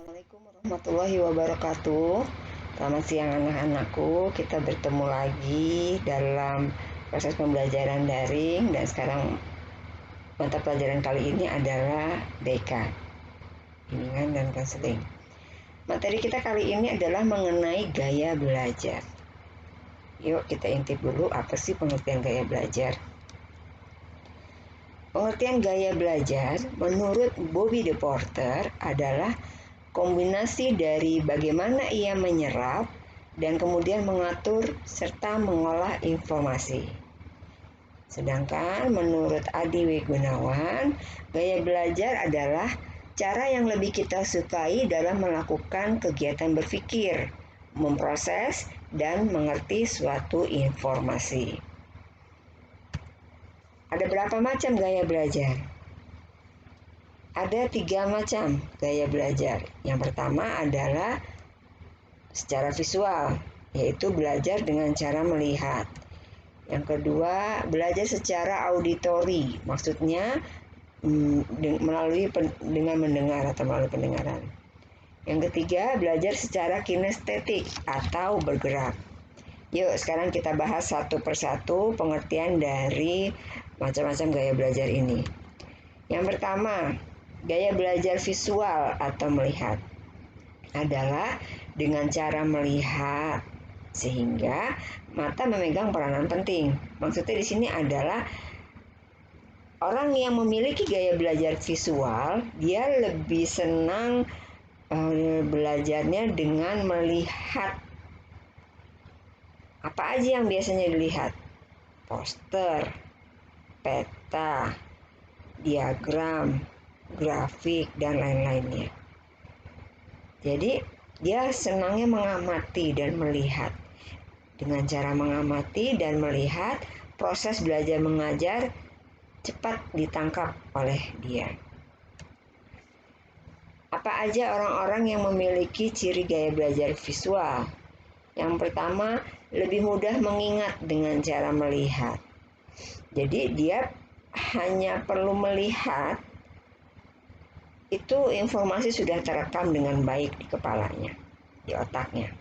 Assalamualaikum warahmatullahi wabarakatuh. Selamat siang anak-anakku. Kita bertemu lagi dalam proses pembelajaran daring. Dan sekarang mata pelajaran kali ini adalah BK, bimbingan dan konseling. Materi kita kali ini adalah mengenai gaya belajar. Yuk kita intip dulu, apa sih pengertian gaya belajar? Pengertian gaya belajar menurut Bobby De Porter adalah kombinasi dari bagaimana ia menyerap dan kemudian mengatur serta mengolah informasi. Sedangkan menurut Adi W. Gunawan, gaya belajar adalah cara yang lebih kita sukai dalam melakukan kegiatan berpikir, memproses, dan mengerti suatu informasi. Ada berapa macam gaya belajar? Ada 3 macam gaya belajar. Yang pertama adalah secara visual, yaitu belajar dengan cara melihat. Yang kedua, belajar secara auditori, maksudnya dengan mendengar atau melalui pendengaran. Yang ketiga, belajar secara kinestetik atau bergerak. Yuk, sekarang kita bahas satu persatu pengertian dari macam-macam gaya belajar ini. Yang pertama, gaya belajar visual atau melihat adalah dengan cara melihat sehingga mata memegang peranan penting. Maksudnya di sini adalah orang yang memiliki gaya belajar visual, dia lebih senang belajarnya dengan melihat. Apa aja yang biasanya dilihat? Poster, peta, diagram, grafik, dan lain-lainnya. Jadi dia senangnya mengamati dan melihat. Dengan cara mengamati dan melihat, proses belajar mengajar cepat ditangkap oleh dia. Apa aja orang-orang yang memiliki ciri gaya belajar visual? Yang pertama, lebih mudah mengingat dengan cara melihat. Jadi dia hanya perlu melihat, itu informasi sudah terekam dengan baik di kepalanya, di otaknya.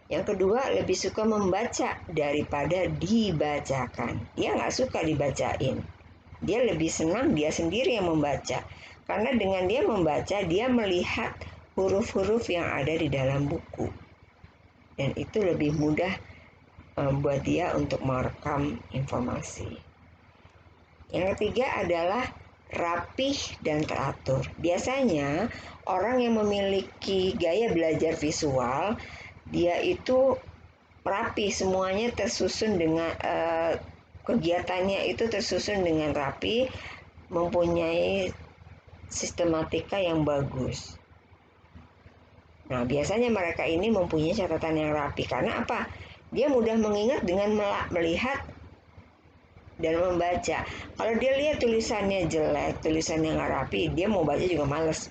Yang kedua, lebih suka membaca daripada dibacakan. Dia nggak suka dibacain. Dia lebih senang dia sendiri yang membaca. Karena dengan dia membaca, dia melihat huruf-huruf yang ada di dalam buku. Dan itu lebih mudah buat dia untuk merekam informasi. Yang ketiga adalah rapih dan teratur. Biasanya orang yang memiliki gaya belajar visual, dia itu rapi, semuanya tersusun dengan kegiatannya itu tersusun dengan rapi, mempunyai sistematika yang bagus. Nah, biasanya mereka ini mempunyai catatan yang rapi. Karena apa? Dia mudah mengingat dengan melihat dan membaca. Kalau dia lihat tulisannya jelek, tulisannya nggak rapi, dia mau baca juga males.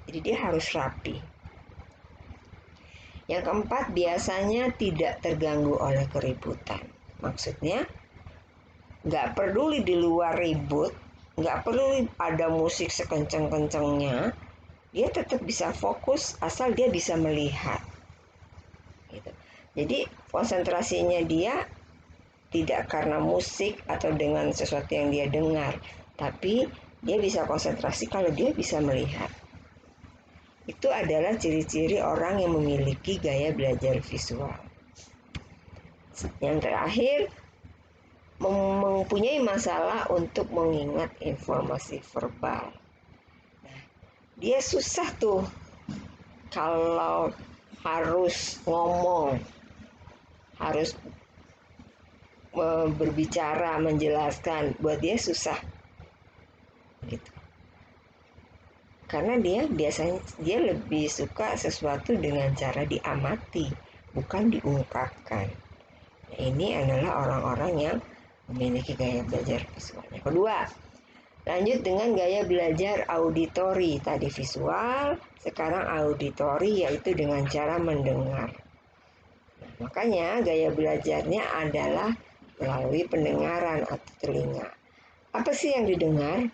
Jadi dia harus rapi. Yang keempat, biasanya tidak terganggu oleh keributan. Maksudnya, nggak peduli di luar ribut, nggak perlu ada musik sekencang-kencangnya, dia tetap bisa fokus asal dia bisa melihat. Gitu. Jadi konsentrasinya dia tidak karena musik atau dengan sesuatu yang dia dengar, tapi dia bisa konsentrasi kalau dia bisa melihat. Itu adalah ciri-ciri orang yang memiliki gaya belajar visual. Yang terakhir, mempunyai masalah untuk mengingat informasi verbal. Nah, dia susah tuh kalau harus ngomong, harus berbicara, menjelaskan, buat dia susah gitu. Karena dia biasanya lebih suka sesuatu dengan cara diamati, bukan diungkapkan. Nah, ini adalah orang-orang yang memiliki gaya belajar visual. Yang kedua, lanjut dengan gaya belajar auditori. Tadi visual, sekarang auditori, yaitu dengan cara mendengar. Nah, makanya gaya belajarnya adalah melalui pendengaran atau telinga. Apa sih yang didengar?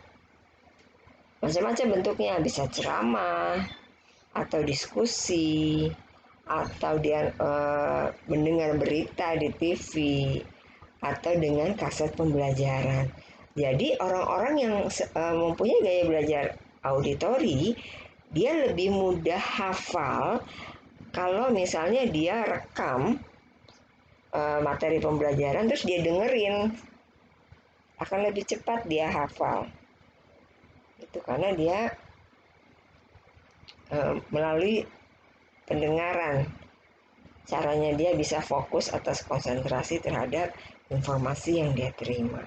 Macam-macam bentuknya, bisa ceramah atau diskusi atau dia mendengar berita di TV atau dengan kaset pembelajaran. Jadi orang-orang yang mempunyai gaya belajar auditori, dia lebih mudah hafal kalau misalnya dia rekam materi pembelajaran terus dia dengerin, akan lebih cepat dia hafal. Itu karena dia melalui pendengaran, caranya dia bisa fokus atas konsentrasi terhadap informasi yang dia terima.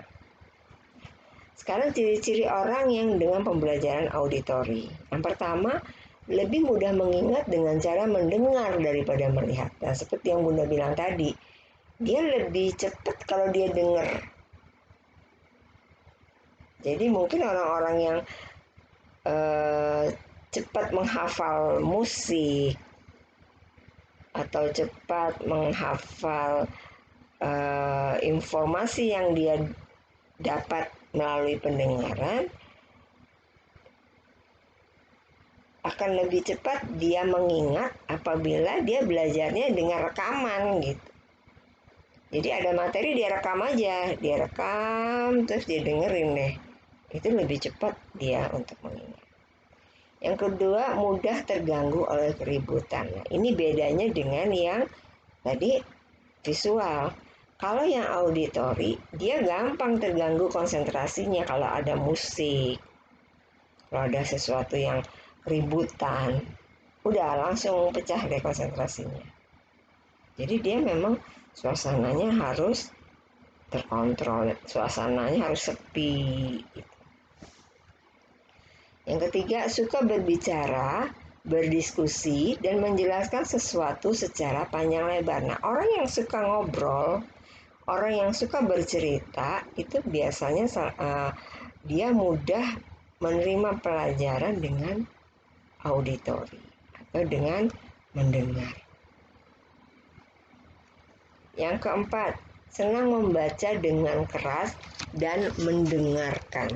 Sekarang ciri-ciri orang yang dengan pembelajaran auditori. Yang pertama, lebih mudah mengingat dengan cara mendengar daripada melihat. Nah, seperti yang Bunda bilang tadi, dia lebih cepat kalau dia dengar. Jadi mungkin orang-orang yang cepat menghafal musik atau cepat menghafal informasi yang dia dapat melalui pendengaran, akan lebih cepat dia mengingat apabila dia belajarnya dengan rekaman gitu. Jadi ada materi dia rekam aja, dia rekam terus dia dengerin deh. Itu lebih cepat dia untuk mengingat. Yang kedua, mudah terganggu oleh keributan. Nah, ini bedanya dengan yang tadi visual. Kalau yang auditori, dia gampang terganggu konsentrasinya kalau ada musik, kalau ada sesuatu yang keributan, udah langsung pecah deh konsentrasinya. Jadi dia memang suasananya harus terkontrol, suasananya harus sepi. Yang ketiga, suka berbicara, berdiskusi, dan menjelaskan sesuatu secara panjang lebar. Nah, orang yang suka ngobrol, orang yang suka bercerita, itu biasanya dia mudah menerima pelajaran dengan auditori atau dengan mendengar. Yang keempat, senang membaca dengan keras dan mendengarkan.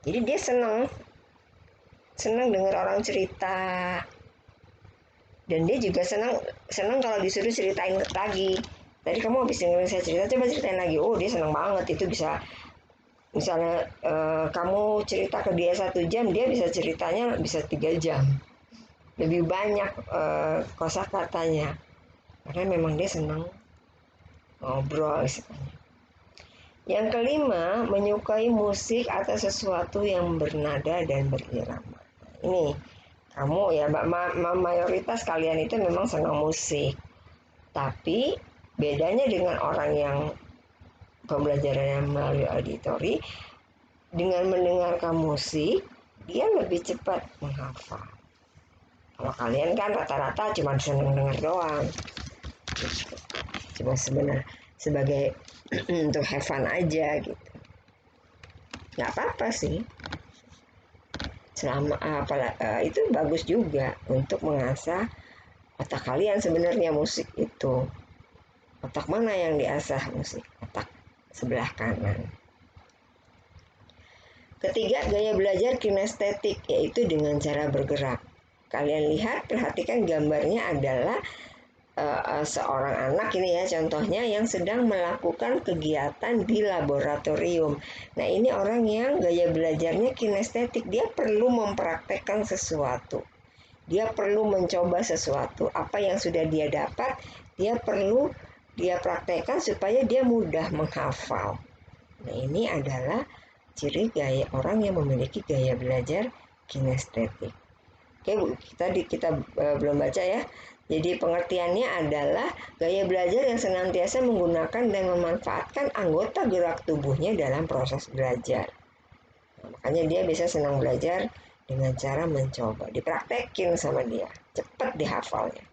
Jadi dia senang dengar orang cerita, dan dia juga senang kalau disuruh ceritain lagi. Tadi kamu habis dengerin saya cerita, coba ceritain lagi. Oh, dia senang banget. Itu bisa, misalnya kamu cerita ke dia 1 jam, dia bisa ceritanya bisa 3 jam. Lebih banyak kosakatanya. Karena memang dia senang ngobrol. Yang kelima, menyukai musik atau sesuatu yang bernada dan berirama. Ini kamu ya, mayoritas kalian itu memang senang musik. Tapi bedanya dengan orang yang pembelajarannya melalui auditori, dengan mendengarkan musik, dia lebih cepat menghafal. Kalau kalian kan rata-rata cuma senang dengar doang. Cuma sebenarnya sebagai untuk have fun aja gitu. Nggak apa-apa sih. Selama itu bagus juga untuk mengasah otak kalian sebenarnya musik itu. Otak mana yang diasah musik? Otak sebelah kanan. Ketiga, gaya belajar kinestetik, yaitu dengan cara bergerak. Kalian lihat, perhatikan gambarnya adalah seorang anak ini ya, contohnya yang sedang melakukan kegiatan di laboratorium. Nah, ini orang yang gaya belajarnya kinestetik, dia perlu mempraktekkan sesuatu. Dia perlu mencoba sesuatu, apa yang sudah dia dapat, dia perlu dia praktekkan supaya dia mudah menghafal. Nah, ini adalah ciri gaya orang yang memiliki gaya belajar kinestetik. Oke, kita belum baca ya. Jadi pengertiannya adalah gaya belajar yang senantiasa menggunakan dan memanfaatkan anggota gerak tubuhnya dalam proses belajar. Nah, makanya dia bisa senang belajar dengan cara mencoba, dipraktekin sama dia, cepat dihafalnya.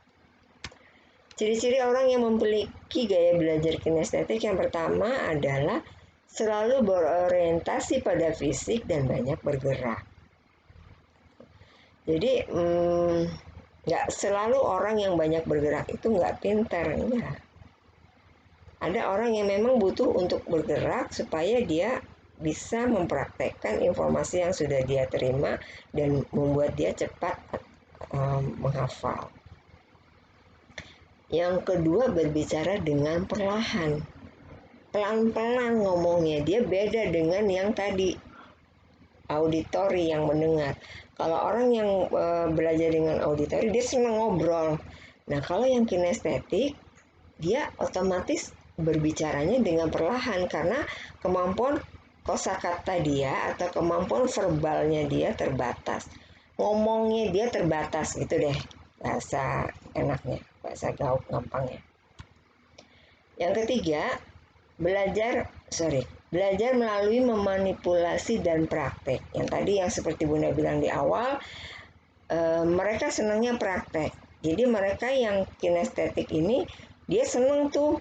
Ciri-ciri orang yang memiliki gaya belajar kinestetik yang pertama adalah selalu berorientasi pada fisik dan banyak bergerak. Jadi nggak selalu orang yang banyak bergerak itu nggak pintar, enggak. Ada orang yang memang butuh untuk bergerak supaya dia bisa mempraktekkan informasi yang sudah dia terima dan membuat dia cepat menghafal. Yang kedua, berbicara dengan perlahan. Pelan-pelan ngomongnya, dia beda dengan yang tadi, auditori yang mendengar. Kalau orang yang belajar dengan auditori, dia senang ngobrol. Nah, kalau yang kinestetik, dia otomatis berbicaranya dengan perlahan karena kemampuan kosakata dia atau kemampuan verbalnya dia terbatas. Ngomongnya dia terbatas gitu deh, bahasa enaknya, bahasa gaul gampangnya. Yang ketiga, belajar melalui memanipulasi dan praktek. Yang tadi yang seperti Bunda bilang di awal, mereka senangnya praktek. Jadi mereka yang kinestetik ini, dia senang tuh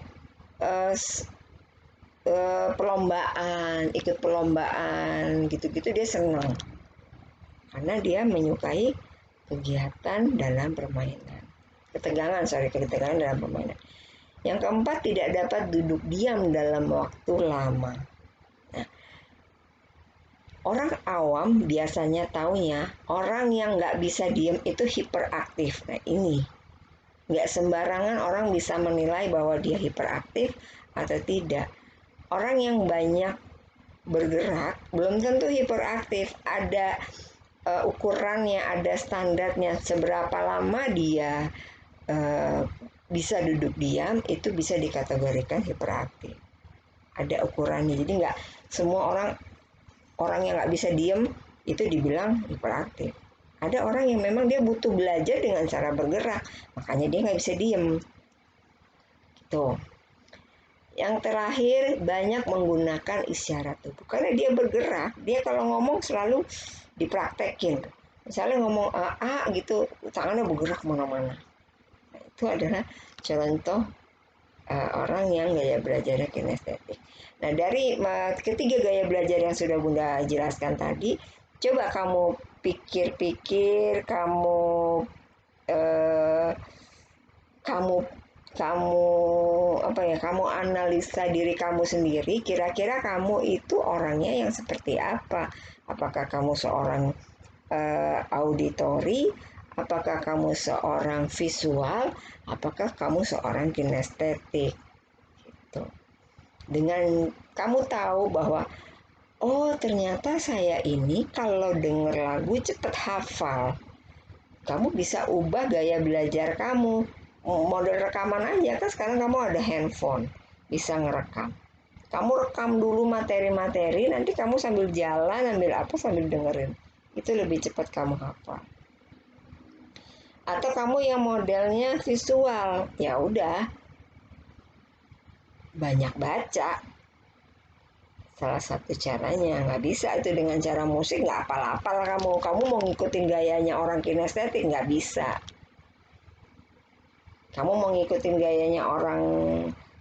perlombaan, ikut perlombaan, gitu-gitu dia senang. Karena dia menyukai kegiatan dalam permainan. Ketegangan dalam permainan. Yang keempat, tidak dapat duduk diam dalam waktu lama. Nah, orang awam biasanya taunya orang yang nggak bisa diam itu hiperaktif. Nah ini, nggak sembarangan orang bisa menilai bahwa dia hiperaktif atau tidak. Orang yang banyak bergerak belum tentu hiperaktif. Ada ukurannya, ada standarnya. Seberapa lama dia bisa duduk diam, itu bisa dikategorikan hiperaktif. Ada ukurannya. Jadi nggak semua orang yang nggak bisa diam itu dibilang hiperaktif. Ada orang yang memang dia butuh belajar dengan cara bergerak, makanya dia nggak bisa diem. Gitu. Yang terakhir, banyak menggunakan isyarat tubuh. Karena dia bergerak, dia kalau ngomong selalu dipraktekin. Misalnya ngomong A gitu, tangannya bergerak kemana-mana. Nah, itu adalah contoh orang yang gaya belajarnya kinestetik. Nah, dari ketiga gaya belajar yang sudah Bunda jelaskan tadi, coba kamu pikir-pikir, kamu kamu analisa diri kamu sendiri, kira-kira kamu itu orangnya yang seperti apa? Apakah kamu seorang auditori? Apakah kamu seorang visual? Apakah kamu seorang kinestetik? Gitu. Dengan kamu tahu bahwa oh ternyata saya ini kalau denger lagu cepet hafal. Kamu bisa ubah gaya belajar kamu. Model rekaman aja kan sekarang kamu ada handphone, bisa ngerekam. Kamu rekam dulu materi-materi, nanti kamu sambil jalan, sambil apa, sambil dengerin. Itu lebih cepat kamu hafal. Atau kamu yang modelnya visual, ya udah banyak baca. Salah satu caranya, nggak bisa itu dengan cara musik, nggak apal-apal kamu mau ngikutin gayanya orang kinestetik, nggak bisa. Kamu mau ngikutin gayanya orang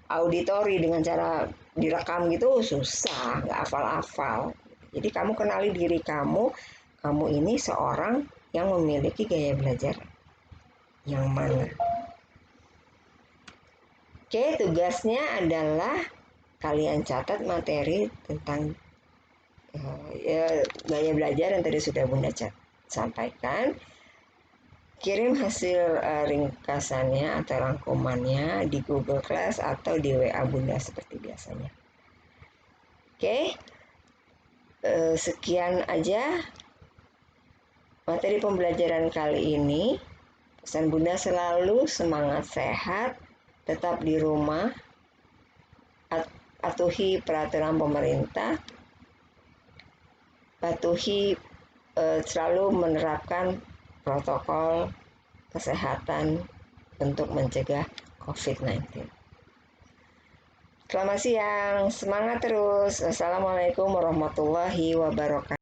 auditori dengan cara direkam gitu susah, nggak hafal-hafal. Jadi kamu kenali diri kamu ini seorang yang memiliki gaya belajar yang mana. Oke, tugasnya adalah kalian catat materi tentang gaya belajar yang tadi sudah Bunda sampaikan. Kirim hasil ringkasannya atau rangkumannya di Google Class atau di WA Bunda seperti biasanya. Oke, sekian aja materi pembelajaran kali ini. Pesan Bunda selalu semangat sehat, tetap di rumah, patuhi peraturan pemerintah, patuhi selalu menerapkan protokol kesehatan untuk mencegah COVID-19. Selamat siang, semangat terus. Assalamualaikum warahmatullahi wabarakatuh.